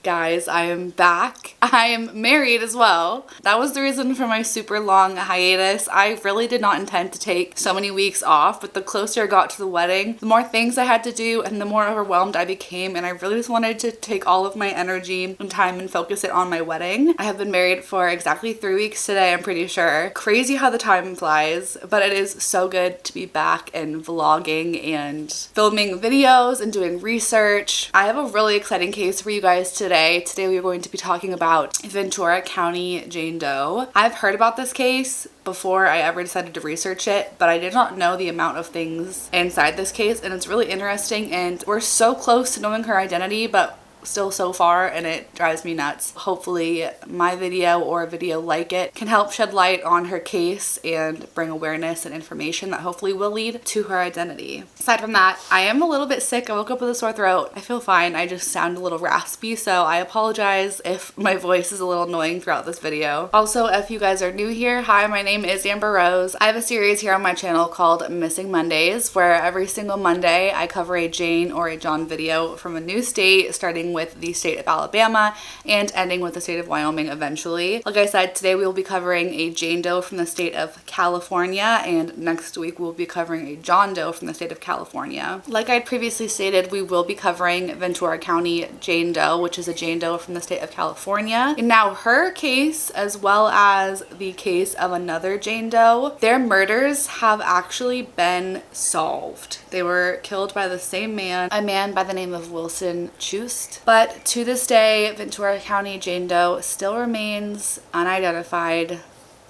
Guys, I am back. I am married as well. That was the reason for my super long hiatus. I really did not intend to take so many weeks off, but the closer I got to the wedding, the more things I had to do and the more overwhelmed I became, and I really just wanted to take all of my energy and time and focus it on my wedding. I have been married for exactly 3 weeks today, I'm pretty sure. Crazy how the time flies, but it is so good to be back and vlogging and filming videos and doing research. I have a really exciting case for you guys today. Today we are going to be talking about Ventura County Jane Doe. I've heard about this case before I ever decided to research it, but I did not know the amount of things inside this case, and it's really interesting, and we're so close to knowing her identity, but still so far, and it drives me nuts. Hopefully my video or a video like it can help shed light on her case and bring awareness and information that hopefully will lead to her identity. Aside from that, I am a little bit sick. I woke up with a sore throat. I feel fine. I just sound a little raspy, so I apologize if my voice is a little annoying throughout this video. Also, if you guys are new here, hi, my name is Amber Rose. I have a series here on my channel called Missing Mondays, where every single Monday I cover a Jane or a John video from a new state, starting with the state of Alabama and ending with the state of Wyoming eventually. Like I said, today we will be covering a Jane Doe from the state of California, and next week we'll be covering a John Doe from the state of California. Like I previously stated, we will be covering Ventura County Jane Doe, which is a Jane Doe from the state of California. And now her case, as well as the case of another Jane Doe, their murders have actually been solved. They were killed by the same man, a man by the name of Wilson Chust. But to this day, Ventura County Jane Doe still remains unidentified,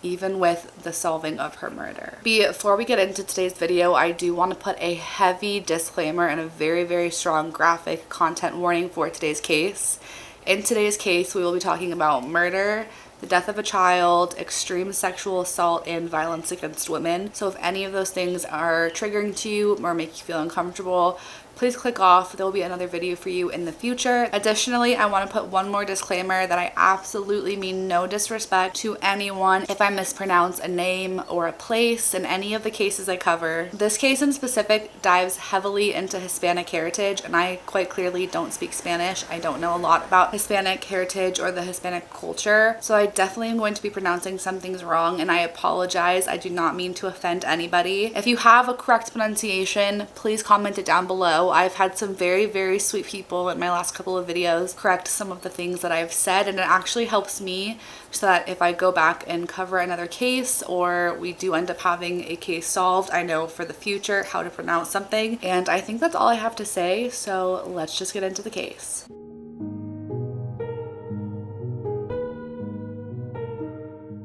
even with the solving of her murder. Before we get into today's video, I do want to put a heavy disclaimer and a very, very strong graphic content warning for today's case. In today's case, we will be talking about murder, the death of a child, extreme sexual assault, and violence against women. So if any of those things are triggering to you or make you feel uncomfortable, please click off. There will be another video for you in the future. Additionally, I want to put one more disclaimer that I absolutely mean no disrespect to anyone if I mispronounce a name or a place in any of the cases I cover. This case in specific dives heavily into Hispanic heritage, and I quite clearly don't speak Spanish. I don't know a lot about Hispanic heritage or the Hispanic culture, so I definitely am going to be pronouncing some things wrong, and I apologize. I do not mean to offend anybody. If you have a correct pronunciation, please comment it down below. I've had some very, very sweet people in my last couple of videos correct some of the things that I've said, and it actually helps me so that if I go back and cover another case or we do end up having a case solved, I know for the future how to pronounce something. And I think that's all I have to say, so let's just get into the case.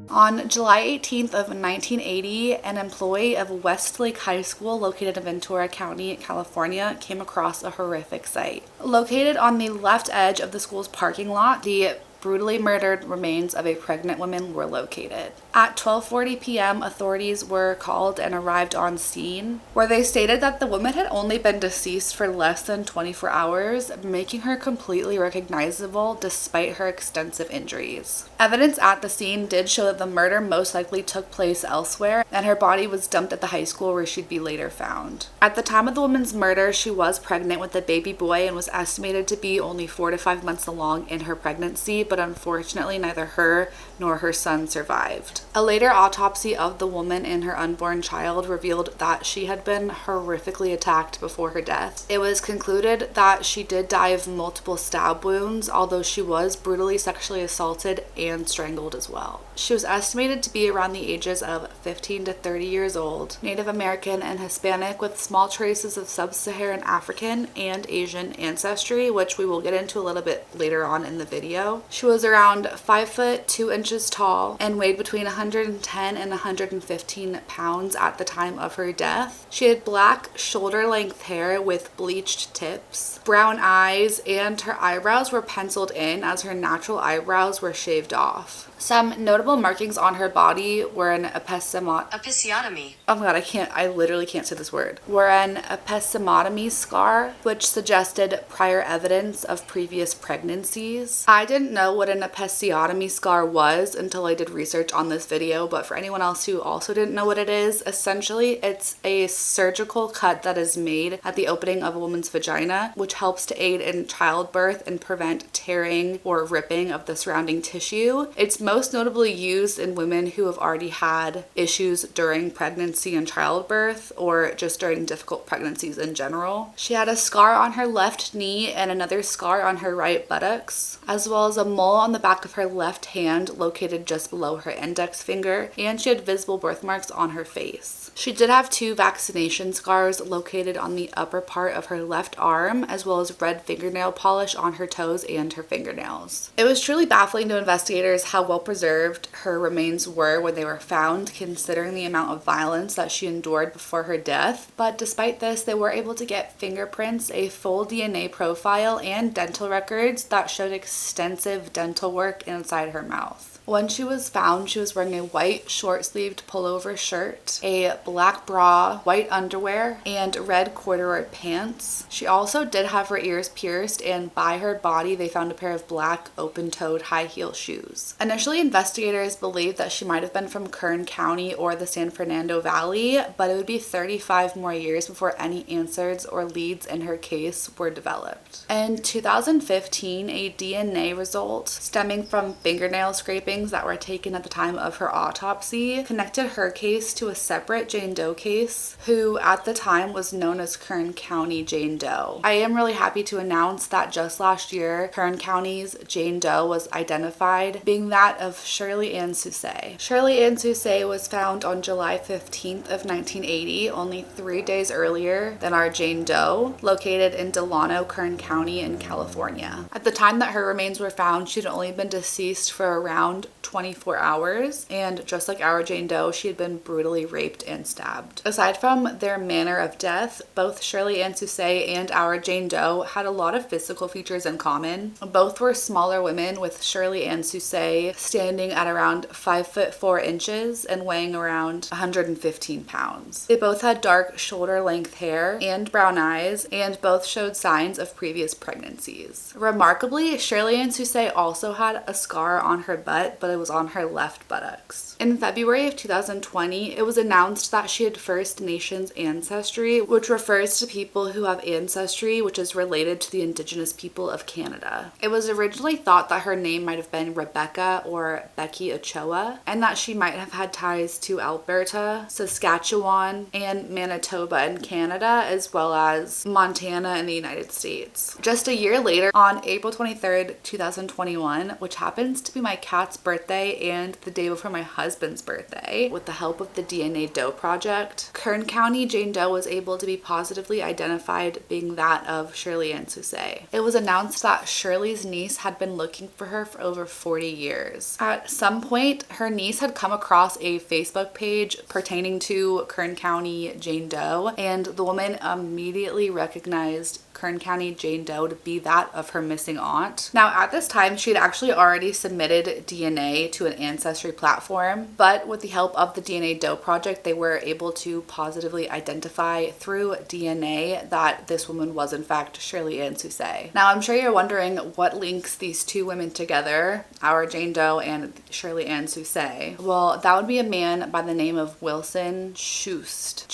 On July 18th of 1980, an employee of Westlake High School located in Ventura County, California, came across a horrific sight. Located on the left edge of the school's parking lot, the brutally murdered remains of a pregnant woman were located. At 12:40 p.m., authorities were called and arrived on scene, where they stated that the woman had only been deceased for less than 24 hours, making her completely recognizable despite her extensive injuries. Evidence at the scene did show that the murder most likely took place elsewhere, and her body was dumped at the high school where she'd be later found. At the time of the woman's murder, she was pregnant with a baby boy and was estimated to be only 4 to 5 months along in her pregnancy, but unfortunately neither her nor her son survived. A later autopsy of the woman and her unborn child revealed that she had been horrifically attacked before her death. It was concluded that she did die of multiple stab wounds, although she was brutally sexually assaulted and strangled as well. She was estimated to be around the ages of 15 to 30 years old, Native American and Hispanic, with small traces of sub-Saharan African and Asian ancestry, which we will get into a little bit later on in the video. She was around 5 foot 2 inches tall and weighed between 110 and 115 pounds at the time of her death. She had black shoulder-length hair with bleached tips, brown eyes, and her eyebrows were penciled in as her natural eyebrows were shaved off. Some notable markings on her body were an epistemotomy. Oh my god, I literally can't say this word. Were an Epistemotomy Scar, which suggested prior evidence of previous pregnancies. I didn't know know what an epistemotomy scar was until I did research on this video, but for anyone else who also didn't know what it is, essentially it's a surgical cut that is made at the opening of a woman's vagina, which helps to aid in childbirth and prevent tearing or ripping of the surrounding tissue. It's most notably used in women who have already had issues during pregnancy and childbirth, or just during difficult pregnancies in general. She had a scar on her left knee and another scar on her right buttocks, as well as a mole on the back of her left hand located just below her index finger, and she had visible birthmarks on her face. She did have 2 vaccination scars located on the upper part of her left arm, as well as red fingernail polish on her toes and her fingernails. It was truly baffling to investigators how well preserved her remains were when they were found, considering the amount of violence that she endured before her death. But despite this, they were able to get fingerprints, a full DNA profile, and dental records that showed extensive dental work inside her mouth. When she was found, she was wearing a white short-sleeved pullover shirt, a black bra, white underwear, and red corduroy pants. She also did have her ears pierced, and by her body they found a pair of black open-toed high-heel shoes. Initially, investigators believed that she might have been from Kern County or the San Fernando Valley, but it would be 35 more years before any answers or leads in her case were developed. In 2015, a DNA result stemming from fingernail scraping that were taken at the time of her autopsy connected her case to a separate Jane Doe case, who at the time was known as Kern County Jane Doe. I am really happy to announce that just last year, Kern County's Jane Doe was identified, being that of Shirley Ann Soucy. Shirley Ann Soucy was found on July 15th of 1980, only 3 days earlier than our Jane Doe, located in Delano, Kern County in California. At the time that her remains were found, she'd only been deceased for around 24 hours, and just like our Jane Doe, she had been brutally raped and stabbed. Aside from their manner of death, both Shirley Ann Soucy and our Jane Doe had a lot of physical features in common. Both were smaller women, with Shirley Ann Soucy standing at around 5 foot 4 inches and weighing around 115 pounds. They both had dark shoulder length hair and brown eyes, and both showed signs of previous pregnancies. Remarkably, Shirley Ann Soucy also had a scar on her butt, but it was on her left buttocks. In February of 2020, it was announced that she had First Nations ancestry, which refers to people who have ancestry which is related to the Indigenous people of Canada. It was originally thought that her name might have been Rebecca or Becky Ochoa, and that she might have had ties to Alberta, Saskatchewan, and Manitoba in Canada, as well as Montana in the United States. Just a year later, on April 23rd, 2021, which happens to be my cat's birthday and the day before my husband's birthday, with the help of the DNA Doe Project, Kern County Jane Doe was able to be positively identified, being that of Shirley Ann Soucy. It was announced that Shirley's niece had been looking for her for over 40 years. At some point, her niece had come across a Facebook page pertaining to Kern County Jane Doe, and the woman immediately recognized Kern County Jane Doe to be that of her missing aunt. Now, at this time, she had actually already submitted DNA to an Ancestry platform, but with the help of the DNA Doe Project, they were able to positively identify through DNA that this woman was in fact Shirley Ann Soucy. Now, I'm sure you're wondering what links these two women together, our Jane Doe and Shirley Ann Soucy. Well, that would be a man by the name of Wilson Chust.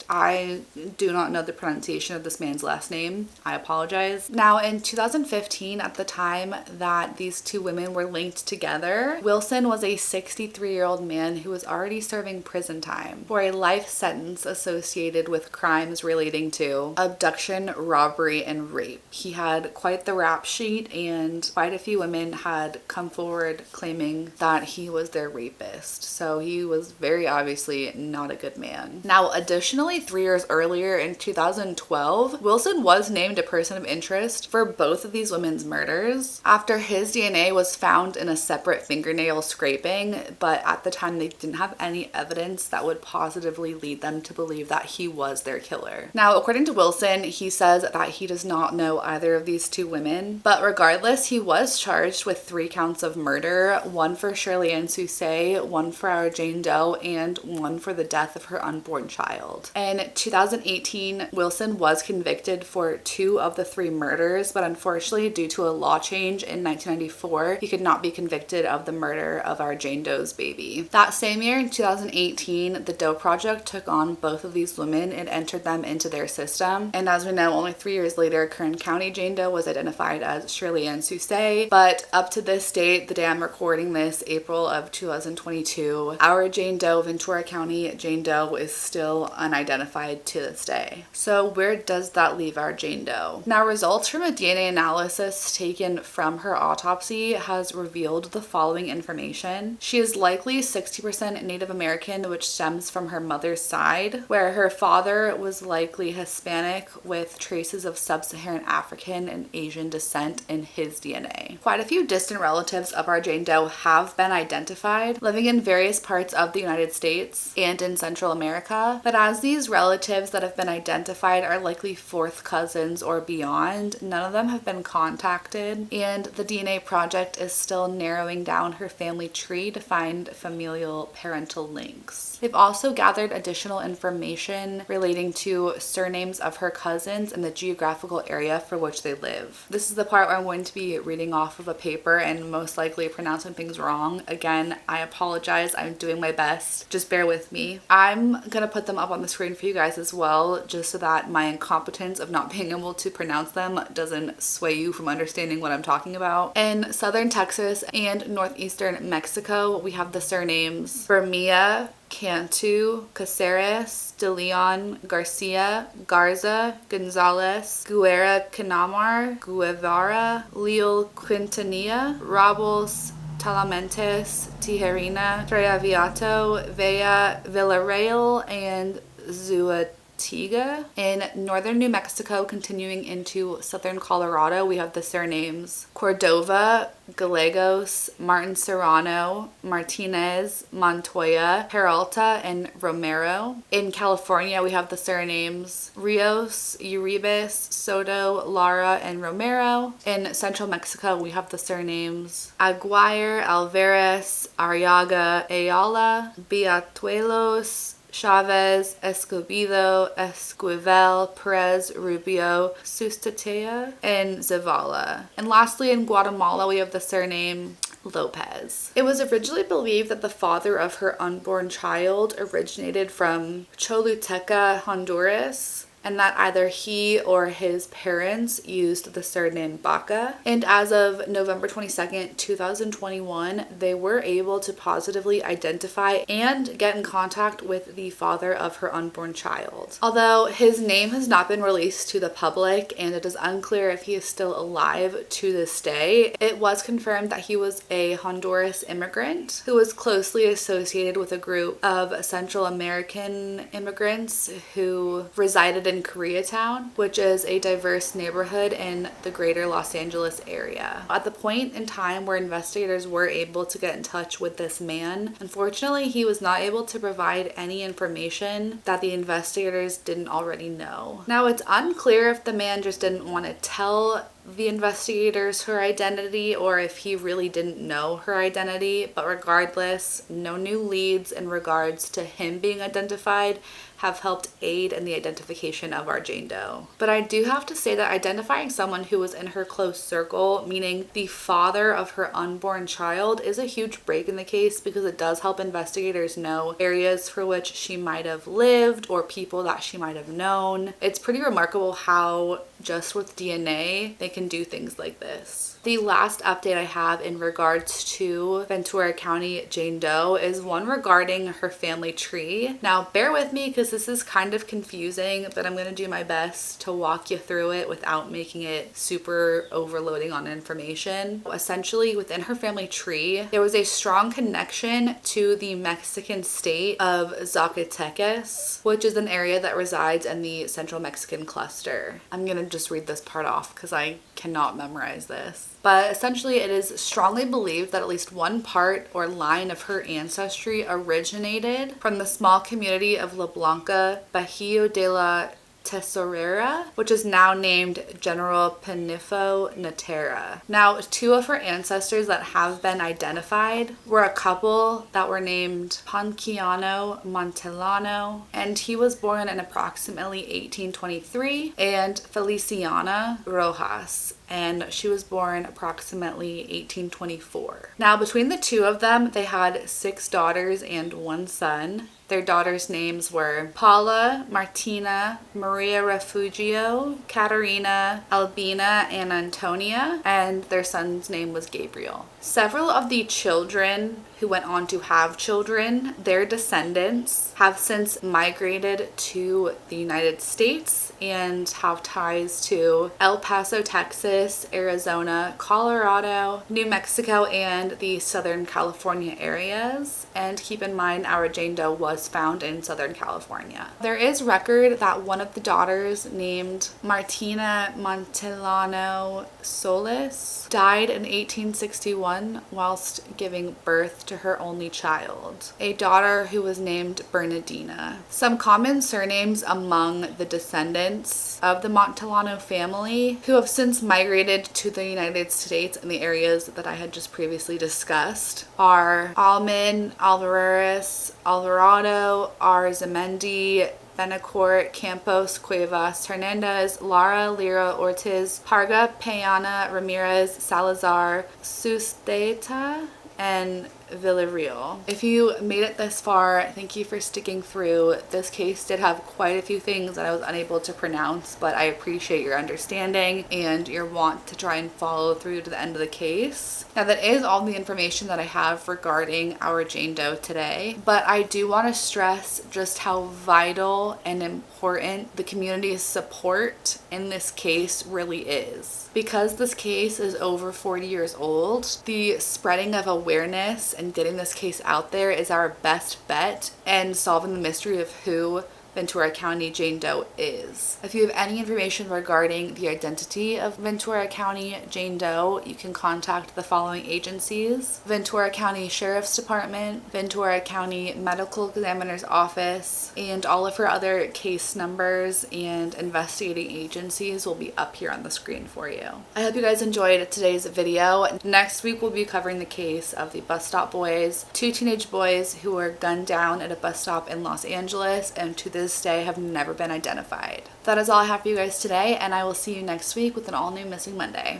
I do not know the pronunciation of this man's last name. I apologize. Now, in 2015, at the time that these two women were linked together, Wilson was a 63-year-old man who was already serving prison time for a life sentence associated with crimes relating to abduction, robbery, and rape. He had quite the rap sheet, and quite a few women had come forward claiming that he was their rapist. So he was very obviously not a good man. Now, additionally, 3 years earlier in 2012, Wilson was named a person of interest for both of these women's murders after his DNA was found in a separate fingernail scraping, but at the time they didn't have any evidence that would positively lead them to believe that he was their killer. Now, according to Wilson, he says that he does not know either of these two women, but regardless, he was charged with 3 counts of murder, 1 for Shirley Ann Soucy, 1 for our Jane Doe, and 1 for the death of her unborn child. In 2018, Wilson Allison was convicted for 2 of the 3 murders, but unfortunately, due to a law change in 1994, he could not be convicted of the murder of our Jane Doe's baby. That same year, in 2018, the Doe Project took on both of these women and entered them into their system. And as we know, only 3 years later, Kern County Jane Doe was identified as Shirley Ann Soucy. But up to this date, the day I'm recording this, April of 2022, our Jane Doe, Ventura County Jane Doe, is still unidentified to this day. So where does that leave our Jane Doe? Now, results from a DNA analysis taken from her autopsy has revealed the following information. She is likely 60% Native American, which stems from her mother's side, where her father was likely Hispanic with traces of sub-Saharan African and Asian descent in his DNA. Quite a few distant relatives of our Jane Doe have been identified, living in various parts of the United States and in Central America, but as these relatives that have been identified are likely 4th cousins or beyond, none of them have been contacted, and the DNA project is still narrowing down her family tree to find familial parental links. They've also gathered additional information relating to surnames of her cousins and the geographical area for which they live. This is the part where I'm going to be reading off of a paper and most likely pronouncing things wrong. Again, I apologize. I'm doing my best. Just bear with me. I'm gonna put them up on the screen for you guys as well, just so that my incompetence of not being able to pronounce them doesn't sway you from understanding what I'm talking about. In southern Texas and northeastern Mexico, we have the surnames Bermia, Cantu, Caceres, De Leon, Garcia, Garza, Gonzalez, Guerra Canamar, Guevara, Leal Quintanilla, Robles, Talamentes, Tijerina, Traviato, Villa, Villarreal, and Zuatiga. In northern New Mexico, continuing into southern Colorado, we have the surnames Cordova, Gallegos, Martin Serrano, Martinez, Montoya, Peralta, and Romero. In California, we have the surnames Rios, Uribes, Soto, Lara, and Romero. In central Mexico, we have the surnames Aguirre, Alvarez, Arriaga, Ayala, Beatuelos, Chavez, Escobedo, Esquivel, Perez, Rubio, Sustatea, and Zavala. And lastly, in Guatemala, we have the surname Lopez. It was originally believed that the father of her unborn child originated from Choluteca, Honduras, and that either he or his parents used the surname Baca. And as of November 22nd, 2021, they were able to positively identify and get in contact with the father of her unborn child. Although his name has not been released to the public and it is unclear if he is still alive to this day, it was confirmed that he was a Honduras immigrant who was closely associated with a group of Central American immigrants who resided in Koreatown, which is a diverse neighborhood in the greater Los Angeles area. At the point in time where investigators were able to get in touch with this man, unfortunately, he was not able to provide any information that the investigators didn't already know. Now, it's unclear if the man just didn't want to tell the investigators her identity or if he really didn't know her identity, but regardless, no new leads in regards to him being identified have helped aid in the identification of our Jane Doe. But I do have to say that identifying someone who was in her close circle, meaning the father of her unborn child, is a huge break in the case because it does help investigators know areas for which she might have lived or people that she might have known. It's pretty remarkable how just with DNA they can do things like this. The last update I have in regards to Ventura County Jane Doe is one regarding her family tree. Now, bear with me because this is kind of confusing, but I'm going to do my best to walk you through it without making it super overloading on information. Essentially, within her family tree, there was a strong connection to the Mexican state of Zacatecas, which is an area that resides in the Central Mexican cluster. I'm going to just read this part off because I cannot memorize this. But essentially, it is strongly believed that at least one part or line of her ancestry originated from the small community of La Blanca, Bajío de la Tesorera, which is now named General Pinifo Natera. Now, two of her ancestors that have been identified were a couple that were named Ponciano Montellano, and he was born in approximately 1823, and Feliciana Rojas, and she was born approximately 1824. Now, between the two of them, they had 6 daughters and 1 son. Their daughters' names were Paula, Martina, Maria Refugio, Caterina, Albina, and Antonia, and their son's name was Gabriel. Several of the children who went on to have children, their descendants have since migrated to the United States and have ties to El Paso, Texas, Arizona, Colorado, New Mexico, and the Southern California areas. And keep in mind, our Jane Doe was found in Southern California. There is record that one of the daughters, named Martina Montellano Solis, died in 1861 whilst giving birth to her only child, a daughter who was named Bernardina. Some common surnames among the descendants of the Montellano family, who have since migrated to the United States in the areas that I had just previously discussed, are Alman, Alvarez, Alvarado, Arzamendi, Benacourt, Campos, Cuevas, Hernandez, Lara, Lira, Ortiz, Parga, Payana, Ramirez, Salazar, Susteta, and Villarreal. If you made it this far, thank you for sticking through. This case did have quite a few things that I was unable to pronounce, but I appreciate your understanding and your want to try and follow through to the end of the case. Now, that is all the information that I have regarding our Jane Doe today, but I do want to stress just how vital and important the community's support in this case really is. Because this case is over 40 years old, the spreading of awareness and getting this case out there is our best bet in solving the mystery of who Ventura County Jane Doe is. If you have any information regarding the identity of Ventura County Jane Doe, you can contact the following agencies: Ventura County Sheriff's Department, Ventura County Medical Examiner's Office, and all of her other case numbers and investigating agencies will be up here on the screen for you. I hope you guys enjoyed today's video. Next week we'll be covering the case of the bus stop boys, 2 teenage boys who were gunned down at a bus stop in Los Angeles and to this day have never been identified. That is all I have for you guys today, and I will see you next week with an all new Missing Monday.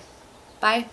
Bye.